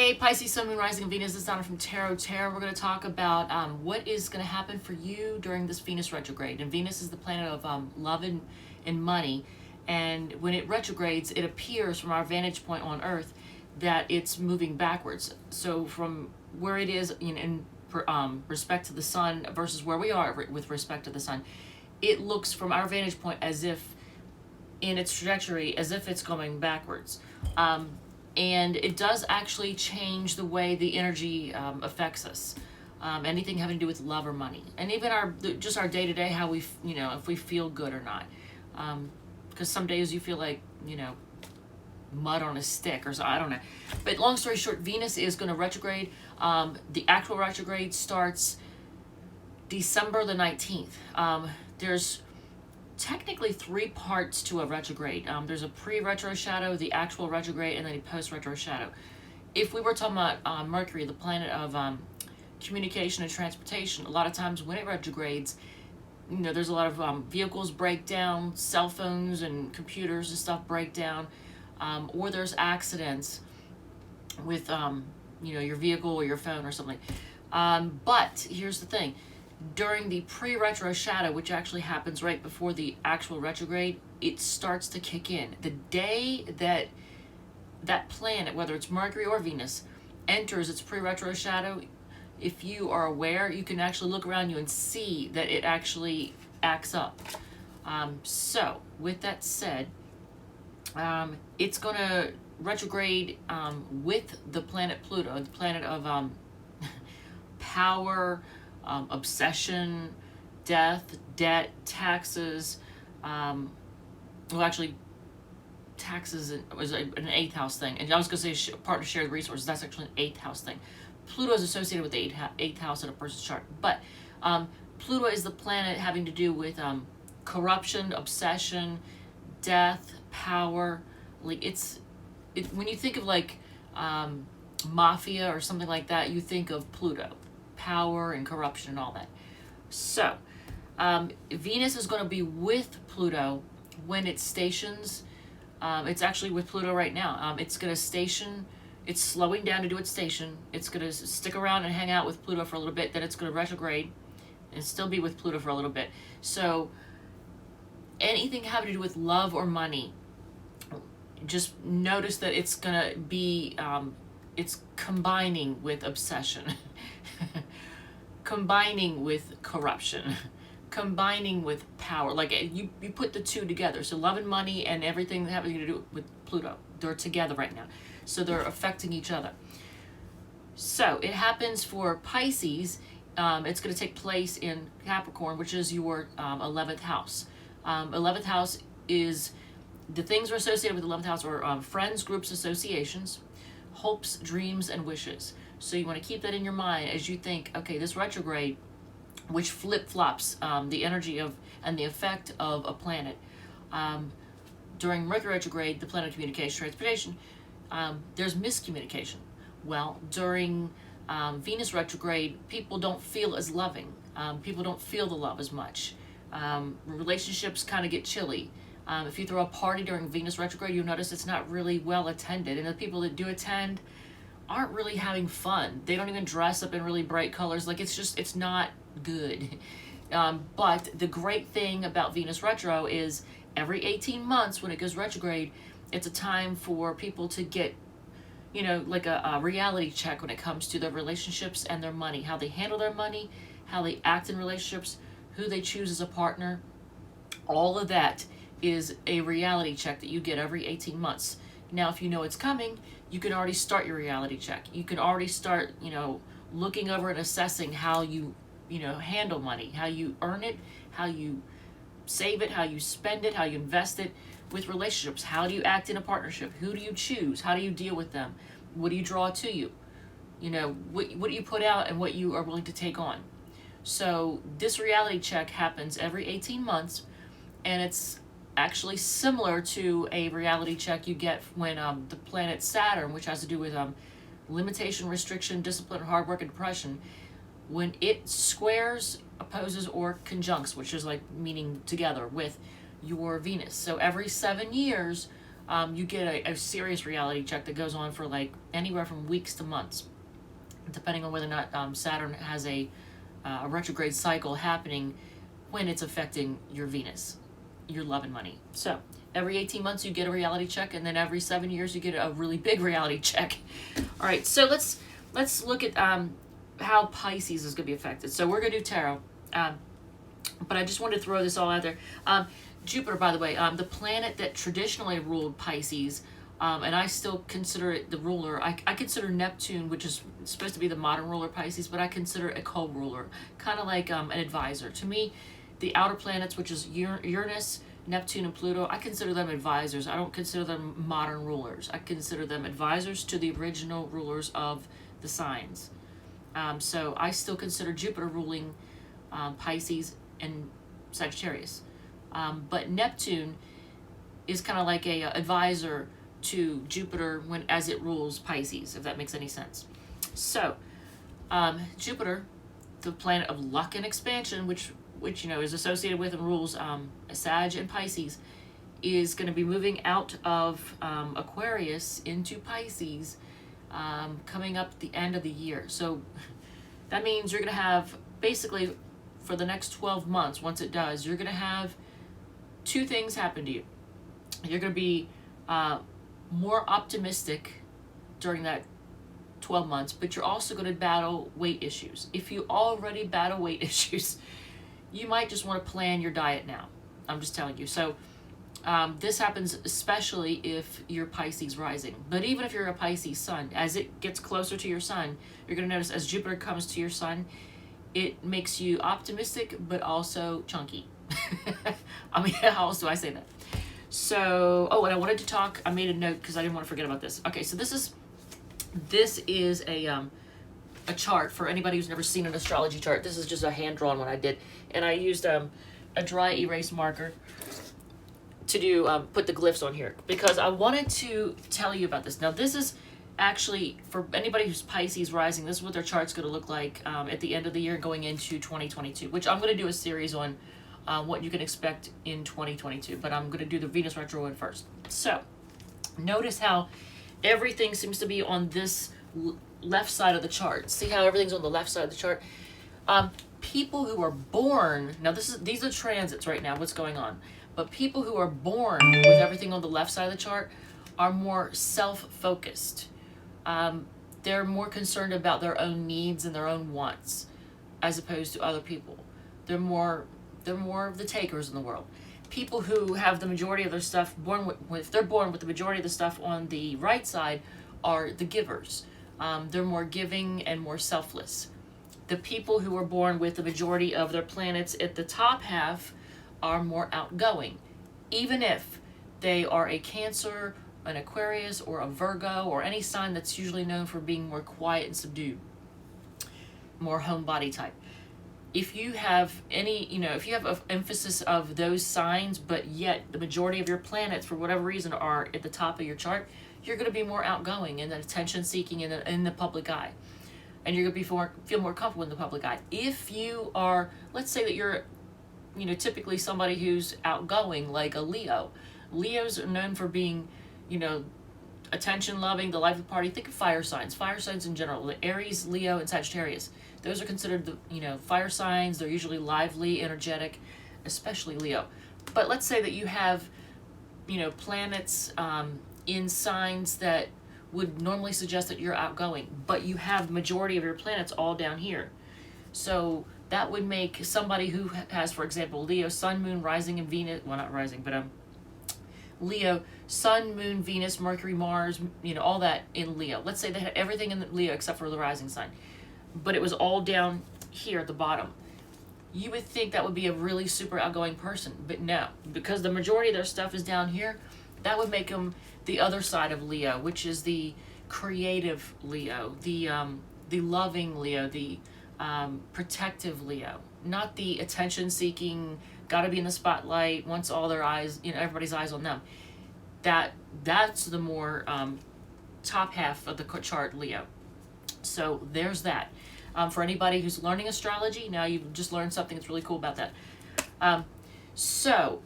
Hey Pisces, Sun, Moon, Rising, and Venus. This is Donna from Tarot Tarot. We're going to talk about what is going to happen for you during this Venus retrograde. And Venus is the planet of love and money. And when it retrogrades, it appears from our vantage point on Earth that it's moving backwards. So from where it is in respect to the Sun versus where we are with respect to the Sun, it looks from our vantage point as if in its trajectory, as if it's going backwards. And it does actually change the way the energy affects us. Anything having to do with love or money, and even our day-to-day, how we, if we feel good or not. Because some days you feel like, mud on a stick or so, I don't know. But long story short, Venus is going to retrograde. The actual retrograde starts December the 19th. There's technically 3 parts to a retrograde. There's a pre-retro shadow, the actual retrograde, and then a post-retro shadow. If we were talking about Mercury, the planet of communication and transportation, a lot of times when it retrogrades, there's a lot of vehicles break down, cell phones and computers and stuff break down, or there's accidents with your vehicle or your phone or something. But here's the thing. During the pre-retro shadow, which actually happens right before the actual retrograde, it starts to kick in. The day that that planet, whether it's Mercury or Venus, enters its pre-retro shadow, if you are aware, you can actually look around you and see that it actually acts up. So, with that said, it's going to retrograde with the planet Pluto, the planet of power, obsession, death, debt, taxes. Taxes was an 8th house thing. And I was going to say part of shared resources. That's actually an 8th house thing. Pluto is associated with the 8th house in a person's chart. But Pluto is the planet having to do with corruption, obsession, death, power. Like when you think of like mafia or something like that, you think of Pluto. Power and corruption and all that. So Venus is going to be with Pluto when it stations. It's actually with Pluto right now. It's going to station. It's slowing down to do its station. It's going to stick around and hang out with Pluto for a little bit. Then it's going to retrograde and still be with Pluto for a little bit. So anything having to do with love or money, just notice that it's going to be it's combining with obsession, combining with corruption, combining with power. Like you put the two together. So love and money and everything having to do with Pluto, they're together right now. So they're affecting each other. So it happens for Pisces. It's going to take place in Capricorn, which is your 11th house. 11th house is, the things are associated with the 11th house are friends, groups, associations, hopes, dreams, and wishes. So you want to keep that in your mind as you think, okay, this retrograde, which flip-flops the energy of and the effect of a planet. During Mercury retrograde, the planet of communication, transportation, there's miscommunication. Well, during Venus retrograde, people don't feel as loving. People don't feel the love as much. Relationships kind of get chilly. If you throw a party during Venus retrograde, you'll notice it's not really well attended. And the people that do attend aren't really having fun. They don't even dress up in really bright colors. Like, it's not good. But the great thing about Venus retro is every 18 months when it goes retrograde, it's a time for people to get, like a reality check when it comes to their relationships and their money, how they handle their money, how they act in relationships, who they choose as a partner. All of that is a reality check that you get every 18 months. Now, if you know it's coming, you can already start your reality check. You can already start, looking over and assessing how you, handle money, how you earn it, how you save it, how you spend it, how you invest it. With relationships, how do you act in a partnership? Who do you choose? How do you deal with them? What do you draw to you? What do you put out and what you are willing to take on? So this reality check happens every 18 months, and it's actually similar to a reality check you get when the planet Saturn, which has to do with limitation, restriction, discipline, hard work, and depression, when it squares, opposes, or conjuncts, which is like meaning together with your Venus. So every 7 years, you get a serious reality check that goes on for like anywhere from weeks to months, depending on whether or not Saturn has a retrograde cycle happening when it's affecting your Venus, your love and money. So every 18 months you get a reality check, and then every 7 years you get a really big reality check. All right, so let's look at how Pisces is going to be affected. So we're going to do tarot, but I just wanted to throw this all out there. Jupiter, by the way, the planet that traditionally ruled Pisces, and I still consider it the ruler. I consider Neptune, which is supposed to be the modern ruler of Pisces, but I consider it a co-ruler, kind of like an advisor. To me, the outer planets, which is Uranus, Neptune, and Pluto, I consider them advisors. I don't consider them modern rulers. I consider them advisors to the original rulers of the signs. So I still consider Jupiter ruling Pisces and Sagittarius. But Neptune is kind of like a advisor to Jupiter as it rules Pisces, if that makes any sense. So Jupiter, the planet of luck and expansion, which is associated with and rules Sag and Pisces, is going to be moving out of Aquarius into Pisces coming up at the end of the year. So that means you're going to have, basically for the next 12 months, once it does, you're going to have two things happen to you. You're going to be more optimistic during that 12 months, but you're also going to battle weight issues. If you already battle weight issues, you might just want to plan your diet now. I'm just telling you. So this happens especially if you're Pisces rising. But even if you're a Pisces sun, as it gets closer to your sun, you're going to notice as Jupiter comes to your sun, it makes you optimistic but also chunky. I mean, how else do I say that? So, and I wanted to talk, I made a note because I didn't want to forget about this. Okay, so this is a chart for anybody who's never seen an astrology chart. This is just a hand-drawn one I did. And I used a dry erase marker to do put the glyphs on here because I wanted to tell you about this. Now, this is actually, for anybody who's Pisces rising, this is what their chart's going to look like at the end of the year going into 2022, which I'm going to do a series on what you can expect in 2022, but I'm going to do the Venus retrograde first. So, notice how everything seems to be on this left side of the chart. See how everything's on the left side of the chart? People who are born, now these are transits right now, what's going on, but people who are born with everything on the left side of the chart are more self-focused. They're more concerned about their own needs and their own wants as opposed to other people. They're more of the takers in the world. People who have the majority of their stuff they're born with the majority of the stuff on the right side are the givers. They're more giving and more selfless. The people who are born with the majority of their planets at the top half are more outgoing, even if they are a Cancer, an Aquarius, or a Virgo, or any sign that's usually known for being more quiet and subdued, more homebody type. If you have if you have an emphasis of those signs, but yet the majority of your planets, for whatever reason, are at the top of your chart, you're going to be more outgoing and attention-seeking in the public eye. And you're going to feel more comfortable in the public eye. If you are, let's say that you're, typically somebody who's outgoing, like a Leo. Leos are known for being, attention-loving, the life of the party. Think of fire signs in general. The Aries, Leo, and Sagittarius. Those are considered the, fire signs. They're usually lively, energetic, especially Leo. But let's say that you have, planets in signs that would normally suggest that you're outgoing, but you have majority of your planets all down here. So that would make somebody who has, for example, Leo, Sun, Moon, Rising, and Venus, well, not Rising, but Leo, Sun, Moon, Venus, Mercury, Mars, all that in Leo. Let's say they had everything in Leo except for the rising sign, but it was all down here at the bottom. You would think that would be a really super outgoing person, but no, because the majority of their stuff is down here, that would make them the other side of Leo, which is the creative Leo, the loving Leo, the protective Leo, not the attention-seeking, gotta be in the spotlight, wants all their eyes, everybody's eyes on them. That's the more top half of the chart, Leo. So there's that. For anybody who's learning astrology, now you've just learned something that's really cool about that. So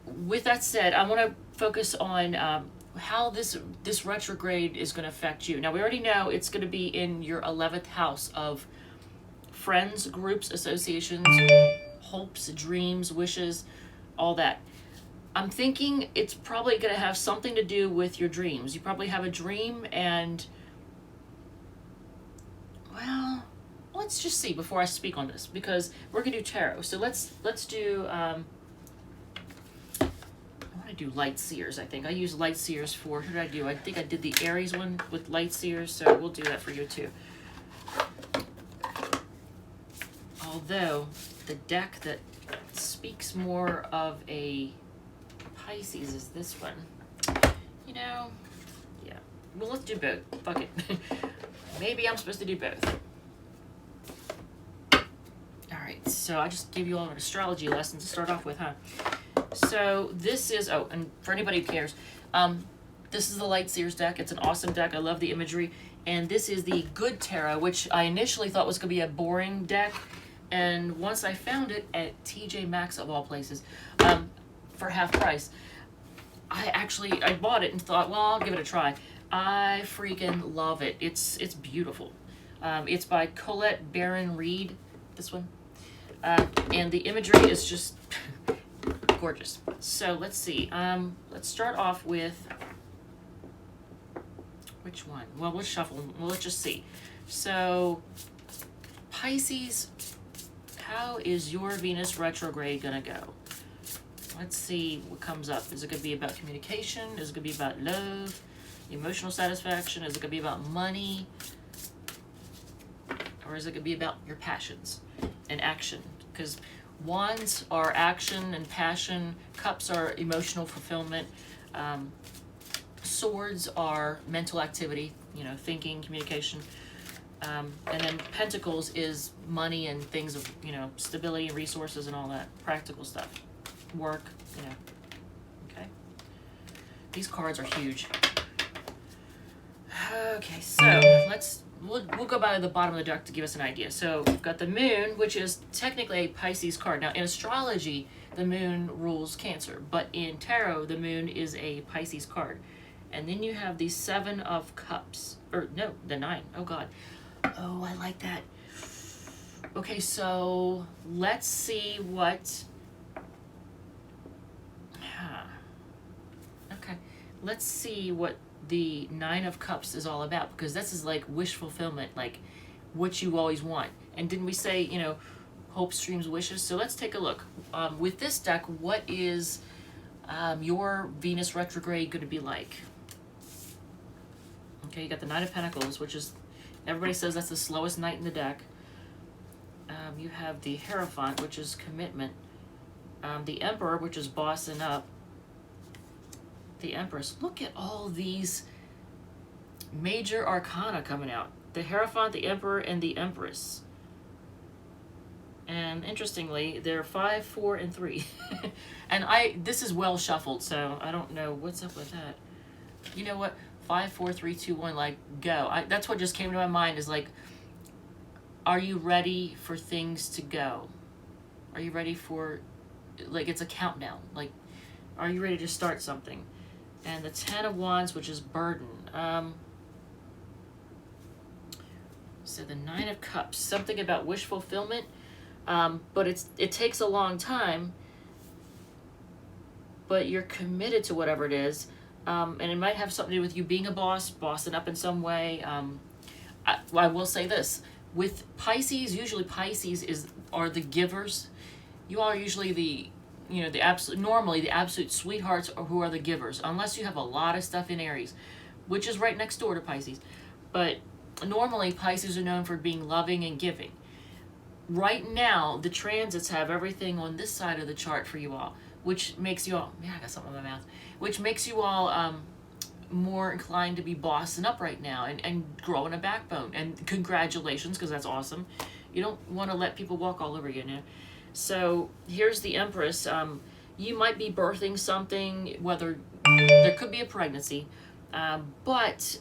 with that said, I want to focus on how this retrograde is going to affect you. Now, we already know it's going to be in your 11th house of friends, groups, associations, hopes, dreams, wishes, all that. I'm thinking it's probably going to have something to do with your dreams. You probably have a dream, and, well, let's just see before I speak on this, because we're going to do tarot. So let's do, I want to do light seers, I think. I use light seers for, who did I do? I think I did the Aries one with light seers, so we'll do that for you too. Although, the deck that speaks more of a Pisces is this one. You know, yeah. Well, let's do both. Fuck it. Maybe I'm supposed to do both. Alright, so I just gave you all an astrology lesson to start off with, huh? So this is, oh, and for anybody who cares, this is the Light Seers deck. It's an awesome deck. I love the imagery. And this is the Good Tarot, which I initially thought was going to be a boring deck. And once I found it at TJ Maxx, of all places, for half price, I bought it and thought, well, I'll give it a try. I freaking love it. It's beautiful. It's by Colette Baron Reed, this one. And the imagery is just gorgeous. So let's see. Let's start off with, which one? Well, let's shuffle. Well, let's just see. So Pisces, how is your Venus retrograde gonna go? Let's see what comes up. Is it gonna be about communication? Is it gonna be about love, emotional satisfaction? Is it gonna be about money? Or is it gonna be about your passions and action? Because wands are action and passion. Cups are emotional fulfillment. Swords are mental activity, you know, thinking, communication. And then pentacles is money and things of, you know, stability and resources and all that. Practical stuff. Work, you know. Okay. These cards are huge. Okay, so we'll go by the bottom of the deck to give us an idea. So we've got the moon, which is technically a Pisces card. Now in astrology, the moon rules Cancer, but in tarot, the moon is a Pisces card. And then you have the 7 of Cups, or no, the 9. Oh God. Oh, I like that. Okay, so let's see what. Okay, let's see what the 9 of Cups is all about, because this is like wish fulfillment, like what you always want. And didn't we say, you know, hopes, dreams, wishes? So let's take a look. With this deck, what is your Venus retrograde going to be like? Okay, you got the 9 of Pentacles, which is, everybody says that's the slowest knight in the deck. You have the Hierophant, which is commitment. The Emperor, which is bossing up. The Empress. Look at all these major arcana coming out. The Hierophant, the Emperor, and the Empress. And interestingly, they're 5, 4, and 3. And this is well shuffled, so I don't know what's up with that. You know what? 5, 4, 3, 2, 1, like, go. That's what just came to my mind, is like, are you ready for things to go? Are you ready for, like, it's a countdown. Like, are you ready to start something? And the 10 of Wands, which is burden. So the 9 of Cups, something about wish fulfillment, but it takes a long time, but you're committed to whatever it is. And it might have something to do with you being a boss, bossing up in some way. I will say this, with Pisces, usually Pisces are the givers. You all are usually the, you know, normally the absolute sweethearts are who are the givers, unless you have a lot of stuff in Aries, which is right next door to Pisces. But normally Pisces are known for being loving and giving. Right now, the transits have everything on this side of the chart for you all, which makes you all, yeah, I got something in my mouth, which makes you all more inclined to be bossing up right now and growing a backbone. And congratulations, because that's awesome. You don't want to let people walk all over you now. So here's the Empress. You might be birthing something, whether there could be a pregnancy, but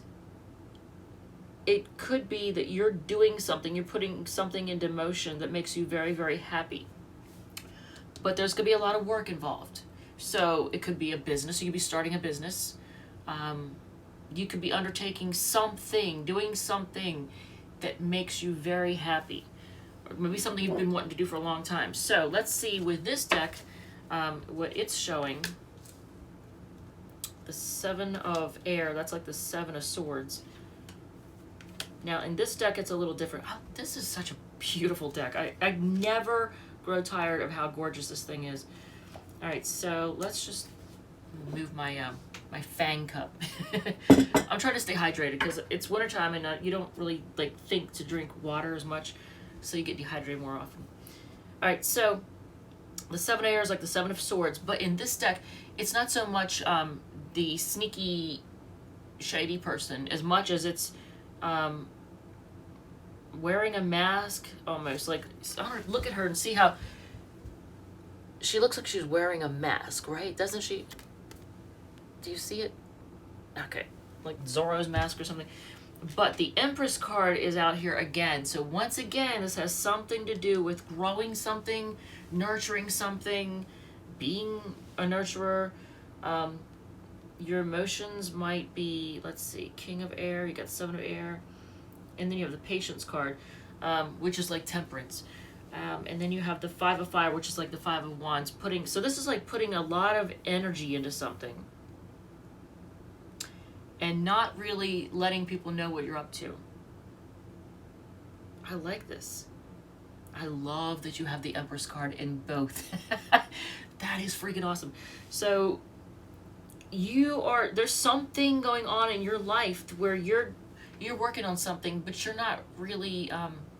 it could be that you're doing something, you're putting something into motion that makes you very, very happy. But there's going to be a lot of work involved. So it could be a business. You could be starting a business. You could be undertaking something, doing something that makes you very happy. Or maybe something you've been wanting to do for a long time. So let's see with this deck what it's showing. The 7 of Air, that's like the 7 of Swords. Now in this deck it's a little different. Oh, this is such a beautiful deck. I never grow tired of how gorgeous this thing is. All right, so let's just move my my Fang cup. I'm trying to stay hydrated because it's wintertime and you don't really like think to drink water as much, so you get dehydrated more often. All right, so the 7 of Air is like the 7 of Swords, but in this deck it's not so much the sneaky, shady person as much as it's wearing a mask, almost like, look at her and see how she looks like she's wearing a mask, right? Doesn't she? Do you see it? Okay, like Zorro's mask or something. But the Empress card is out here again. So once again, this has something to do with growing something, nurturing something, being a nurturer. Your emotions might be, let's see, King of Air, you got 7 of Air, and then you have the Patience card, which is like Temperance. And then you have the 5 of Fire, which is like the 5 of Wands. So this is like putting a lot of energy into something and not really letting people know what you're up to. I like this. I love that you have the Empress card in both. That is freaking awesome. So there's something going on in your life where you're working on something, but you're not really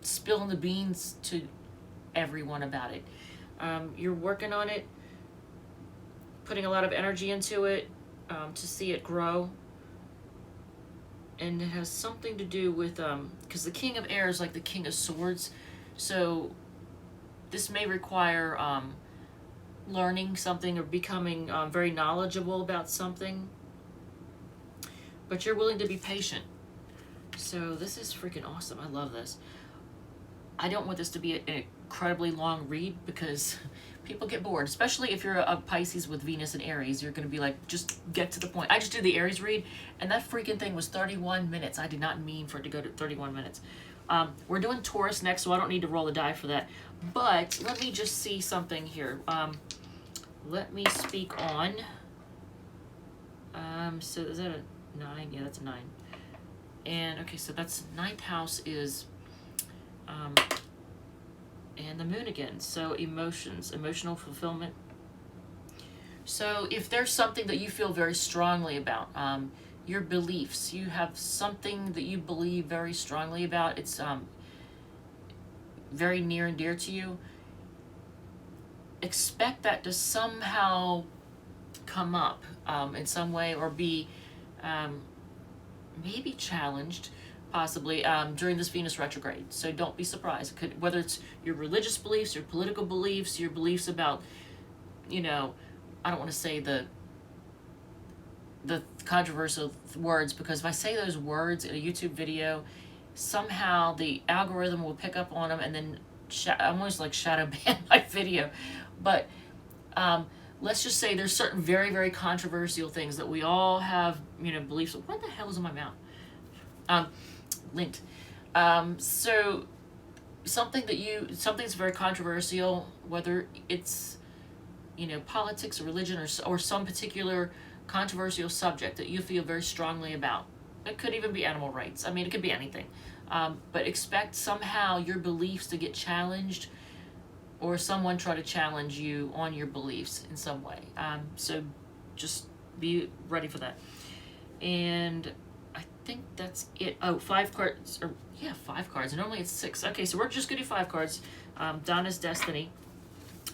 spilling the beans to everyone about it. You're working on it, putting a lot of energy into it to see it grow. And it has something to do with, because the King of Air is like the King of Swords, so this may require learning something or becoming very knowledgeable about something, but you're willing to be patient. So this is freaking awesome. I love this. I don't want this to be an incredibly long read because people get bored, especially if you're a Pisces with Venus and Aries. You're going to be like, just get to the point. I just did the Aries read, and that freaking thing was 31 minutes. I did not mean for it to go to 31 minutes. We're doing Taurus next, so I don't need to roll the die for that. But let me just see something here. Let me speak on. So is that a 9? Yeah, that's a 9. And okay, so that's 9th house is, and the moon again. So emotions, emotional fulfillment. So if there's something that you feel very strongly about, your beliefs, you have something that you believe very strongly about, it's very near and dear to you, expect that to somehow come up in some way or be maybe challenged, possibly, during this Venus retrograde. So don't be surprised. It could, whether it's your religious beliefs, your political beliefs, your beliefs about, you know, I don't want to say the controversial words, because if I say those words in a YouTube video, somehow the algorithm will pick up on them and then almost like shadow ban my video. But let's just say there's certain very, very controversial things that we all have, you know, beliefs. What the hell is in my mouth? Linked. So something's very controversial, whether it's, you know, politics or religion or some particular controversial subject that you feel very strongly about. It could even be animal rights. I mean, it could be anything. But expect somehow your beliefs to get challenged, or someone try to challenge you on your beliefs in some way. So just be ready for that. And I think that's it. Oh, 5 cards. Or yeah, 5 cards. Normally it's 6. Okay, so we're just going to do 5 cards. Donna's Destiny.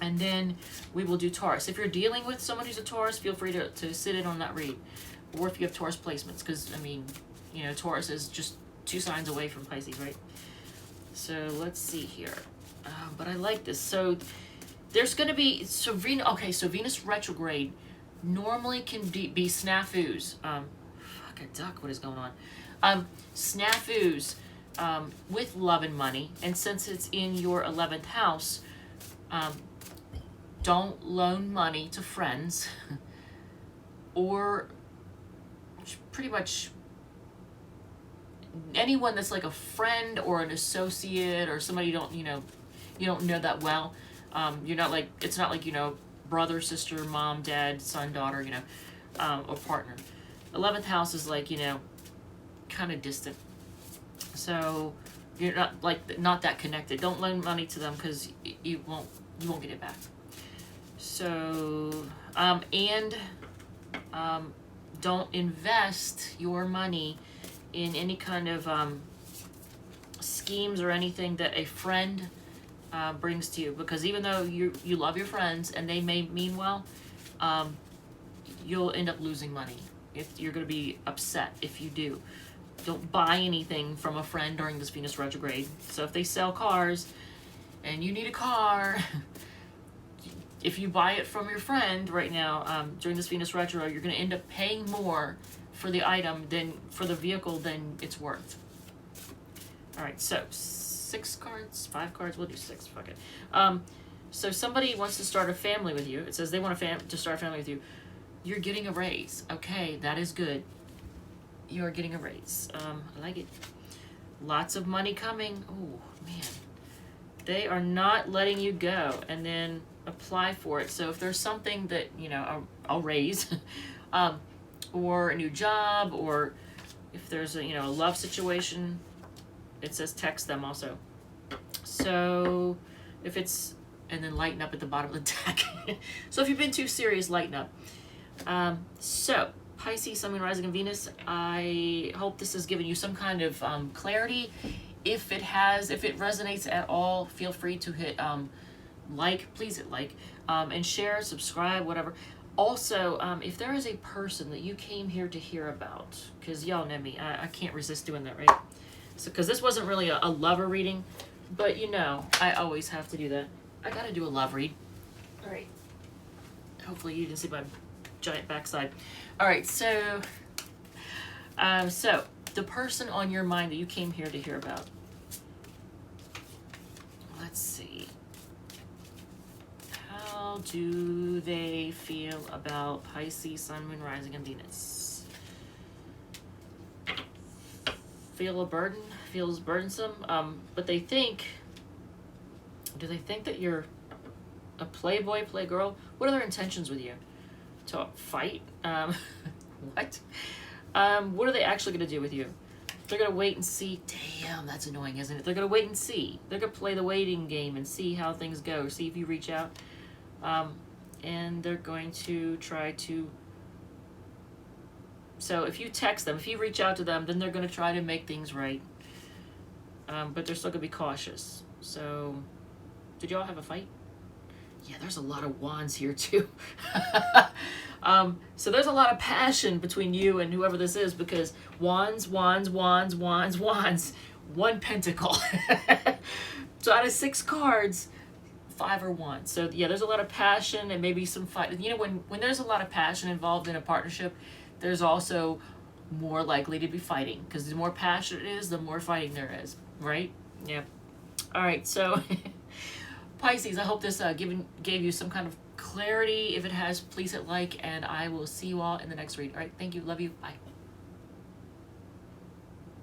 And then we will do Taurus. If you're dealing with someone who's a Taurus, feel free to sit in on that read. Or if you have Taurus placements, because, I mean, you know, Taurus is just 2 signs away from Pisces, right? So let's see here. But I like this. So there's going to be, so Venus retrograde normally can be snafus. Fuck a duck, what is going on? Snafus with love and money. And since it's in your 11th house, don't loan money to friends or pretty much anyone that's like a friend or an associate or somebody you don't know that well. You're not like, it's not like, brother, sister, mom, dad, son, daughter, or partner. 11th house is like, kind of distant. So you're not that connected. Don't loan money to them because you won't get it back. So, don't invest your money in any kind of schemes or anything that a friend brings to you, because even though you love your friends and they may mean well, you'll end up losing money. If you're going to be upset if you do. Don't buy anything from a friend during this Venus retrograde. So if they sell cars and you need a car, if you buy it from your friend right now during this Venus retrograde, you're going to end up paying more for the item than for the vehicle than it's worth. All right, so 6 cards, 5 cards, we'll do 6, fuck it. So somebody wants to start a family with you. It says they want to start a family with you. You're getting a raise. Okay, that is good. You are getting a raise. I like it. Lots of money coming. Oh, man. They are not letting you go, and then apply for it. So if there's something that, I'll raise, or a new job, or if there's a, a love situation, it says text them also. So if it's, and then lighten up at the bottom of the deck. So if you've been too serious, lighten up. So Pisces, Sun, Moon, Rising, and Venus, I hope this has given you some kind of clarity. If it resonates at all, feel free to hit please hit like, and share, subscribe, whatever. Also, if there is a person that you came here to hear about, because y'all know me, I can't resist doing that, right? So, because this wasn't really a lover reading, but I always have to do that. I gotta do a love read. All right. Hopefully you didn't see my giant backside. All right, so the person on your mind that you came here to hear about. Let's see. How do they feel about Pisces, Sun, Moon, Rising, and Venus? Feel a burden? Feels burdensome? But do they think that you're a playboy, playgirl? What are their intentions with you? To fight? What? What are they actually going to do with you? They're going to wait and see. Damn, that's annoying, isn't it? They're going to wait and see. They're going to play the waiting game and see how things go. See if you reach out. And they're going to try to... So if you text them, if you reach out to them, then they're going to try to make things right. But they're still going to be cautious. So, did y'all have a fight? Yeah, there's a lot of wands here too. So there's a lot of passion between you and whoever this is, because wands, 1 pentacle. So out of 6 cards, 5 are wands. So yeah, there's a lot of passion and maybe some fight. When there's a lot of passion involved in a partnership, there's also more likely to be fighting, because the more passion it is, the more fighting there is, right? Yeah. All right, so Pisces, I hope this gave you some kind of clarity. If it has, please hit like, and I will see you all in the next read. All right, thank you, love you, bye.